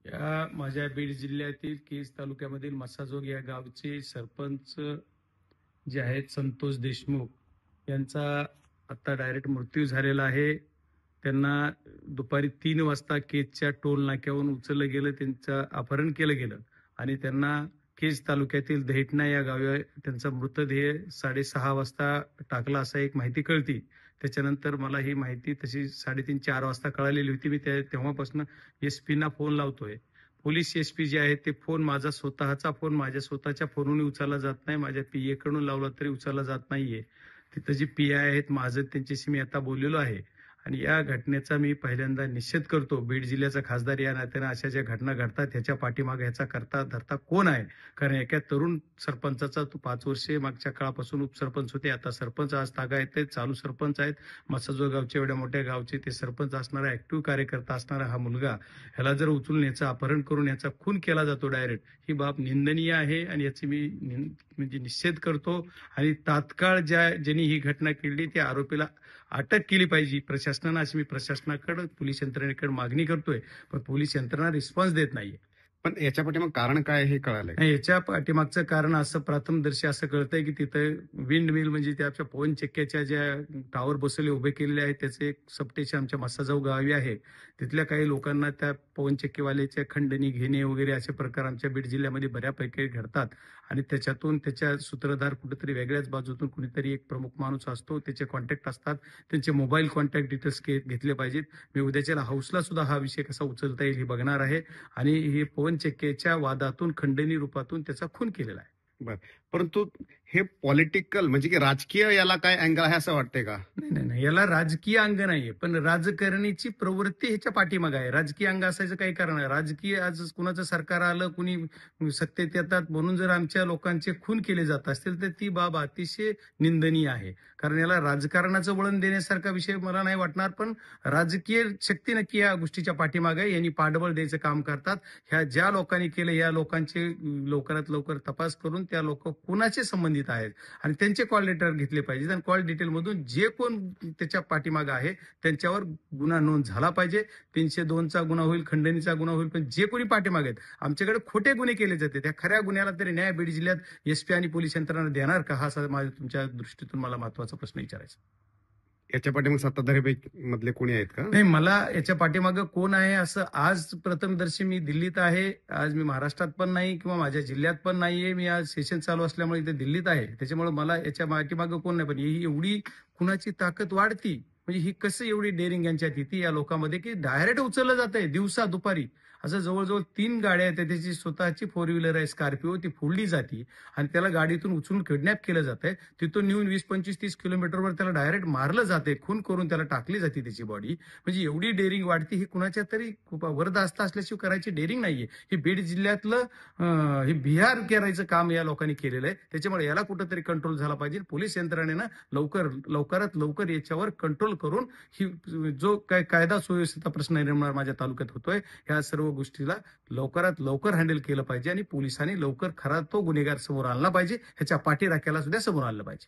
या माझ्या बीड जिल्ह्यातील केज तालुक्यामधील मसाजोग या गावचे सरपंच जे आहेत संतोष देशमुख यांचा आता डायरेक्ट मृत्यू झालेला आहे. त्यांना दुपारी 3 वाजता केजच्या टोल नाक्यावरून उचललं गेलं, त्यांचं अपहरण केलं गेलं आणि त्यांना केज तालुक्यातील दहेटणा या गावी त्यांचा मृतदेह 6:30 वाजता टाकला असा एक माहिती कळती. त्याच्यानंतर मला ही माहिती तशी 3:30-4 वाजता कळालेली होती. मी तेव्हापासून एसपीना फोन लावतोय. पोलीस एसपी जे आहेत ते फोन माझा स्वतःचा फोन माझ्या स्वतःच्या फोनवरून उचलला जात नाही. माझ्या पीए कडून लावला तरी उचलला जात नाहीये. तिथं जी पीआय आहेत माझं त्यांच्याशी मी आता बोललेलो आहे. आणि या घटनेचा मी पहिल्यांदा निषेध करतो. बीड जिल्ह्याचा खासदार या नात्यानं अशा ज्या घटना घडतात ह्याच्या पाठीमागे ह्याचा करता धरता कोण आहे? कारण एका तरुण सरपंचाचा तो 5 वर्षे मागच्या काळापासून उपसरपंच होते, आता सरपंच आज तागायत आहेत, चालू सरपंच आहेत. मसाजोग गावच्या एवढ्या मोठ्या गावचे ते सरपंच असणारा ऍक्टिव्ह कार्यकर्ता असणारा हा मुलगा, ह्याला जर उचलून याचं अपहरण करून याचा खून केला जातो डायरेक्ट, ही बाब निंदनीय आहे आणि याची मी म्हणजे निषेध करतो. आणि तात्काळ ज्यांनी ही घटना केली त्या आरोपीला अटक केली पाहिजे प्रशासनानं, अशी मी प्रशासनाकडे पोलीस यंत्रणेकडे मागणी करतोय. पण पोलीस यंत्रणा रिस्पॉन्स देत नाहीये. पण याच्या पाठीमागे कारण काय हे कळालंय? नाही, याच्या पाठीमागचं कारण असं प्रथमदर्शी असं कळतंय की तिथं विंड मिल म्हणजे त्याच्या पवन चक्क्याच्या ज्या टावर बसवले उभे केलेले आहेत त्याचे एक सबस्टेशन आमच्या मसाजाऊ गावी आहे. तिथल्या काही लोकांना त्या पवन चक्कीवाल्याच्या खंडणी घेणे वगैरे असे प्रकार आमच्या बीड जिल्ह्यामध्ये बऱ्यापैकी घडतात. आणि त्याच्यातून त्याच्या सूत्रधार कुठेतरी वेगळ्याच बाजूतून कुणीतरी एक प्रमुख माणूस असतो, त्याचे कॉन्टॅक्ट असतात, त्यांचे मोबाईल कॉन्टॅक्ट डिटेल्स घेतले पाहिजेत. मी उद्याच्या हाऊसला सुद्धा हा विषय कसा उचलता येईल हे बघणार आहे. आणि हे पवन चक्कीच्या वादातून खंडणी रूपातून त्याचा खून केलेला आहे. बर, परंतु हे पॉलिटिकल म्हणजे की राजकीय याला काय अँगल आहे असं वाटतंय का? नाही, याला राजकीय अंग नाहीये, पण राजकारणीची प्रवृत्ती ह्याच्या पाठीमागे आहे. राजकीय अंग असायचं काही कारण आहे? राजकीय आज कुणाचं सरकार आलं, कुणी सत्तेत येतात म्हणून जर आमच्या लोकांचे खून केले जात असतील तर ती बाब अतिशय निंदनीय आहे. कारण याला राजकारणाचं वळण देण्यासारखा विषय मला नाही वाटणार. पण राजकीय शक्ती नक्की या गोष्टीच्या पाठीमागे आहे. यांनी पाठबळ द्यायचं काम करतात. ह्या ज्या लोकांनी केलं या लोकांचे लवकरात लवकर तपास करून त्या लोक कुणाचे संबंधित आहेत आणि त्यांचे कॉल लेटर घेतले पाहिजेत. आणि कॉल डिटेल मधून जे कोण त्याच्या पाठीमागे आहे त्यांच्यावर गुन्हा नोंद झाला पाहिजे. 302चा गुन्हा होईल, खंडणीचा गुन्हा होईल, पण जे कोणी पाठीमागे आहेत, आमच्याकडे खोटे गुन्हे केले जाते, त्या खऱ्या गुन्ह्याला तरी न्याय बीड जिल्ह्यात एसपी आणि पोलीस यंत्रणा देणार का? हा माझ्या तुमच्या दृष्टीतून मला महत्वाचा प्रश्न विचारायचा. याच्या पाठीमागे सत्ताधारी मधले कोणी आहेत का? नाही, मला याच्या पाठीमागे कोण आहे असं आज प्रथमदर्शी मी दिल्लीत आहे. आज मी महाराष्ट्रात पण नाही किंवा माझ्या जिल्ह्यात पण नाहीये. मी आज सेशन चालू असल्यामुळे इथे दिल्लीत आहे. त्याच्यामुळे मला याच्या पाठीमागे कोण नाही. पण ही एवढी कुणाची ताकद वाढती म्हणजे ही कसं एवढी डेअरिंग यांच्यात येते या लोकांमध्ये की डायरेक्ट उचललं जात आहे दिवसा दुपारी. असं जवळजवळ 3 गाड्या आहेत, त्याची स्वतःची 4 व्हीलर आहे स्कॉर्पिओ, ती फोडली जाते आणि त्याला गाडीतून उचलून किडनॅप केलं जात आहे. तिथून नेऊन 20-25-30 किलोमीटरवर त्याला डायरेक्ट मारलं जाते, खून करून त्याला टाकली जाते त्याची बॉडी. म्हणजे एवढी डेअरिंग वाढती ही कुणाच्या तरी वरदास्त असल्याशिवाय करायची डेअरिंग नाहीये. ही बीड जिल्ह्यातलं हे बिहार करायचं काम या लोकांनी केलेलं आहे. त्याच्यामुळे याला कुठंतरी कंट्रोल झाला पाहिजे. पोलीस यंत्रणेनं लवकरात लवकर याच्यावर कंट्रोल करून ही जो काय कायदा सुव्यवस्थेचा प्रश्न निर्माण माझ्या तालुक्यात होतोय ह्या सर्व गोष्टीला लवकरात लवकर हँडल केलं पाहिजे आणि पोलिसांनी लवकर खरा तो गुन्हेगार समोर आणला पाहिजे. ह्याच्या पाठीराख्याला सुद्धा समोर आणलं पाहिजे.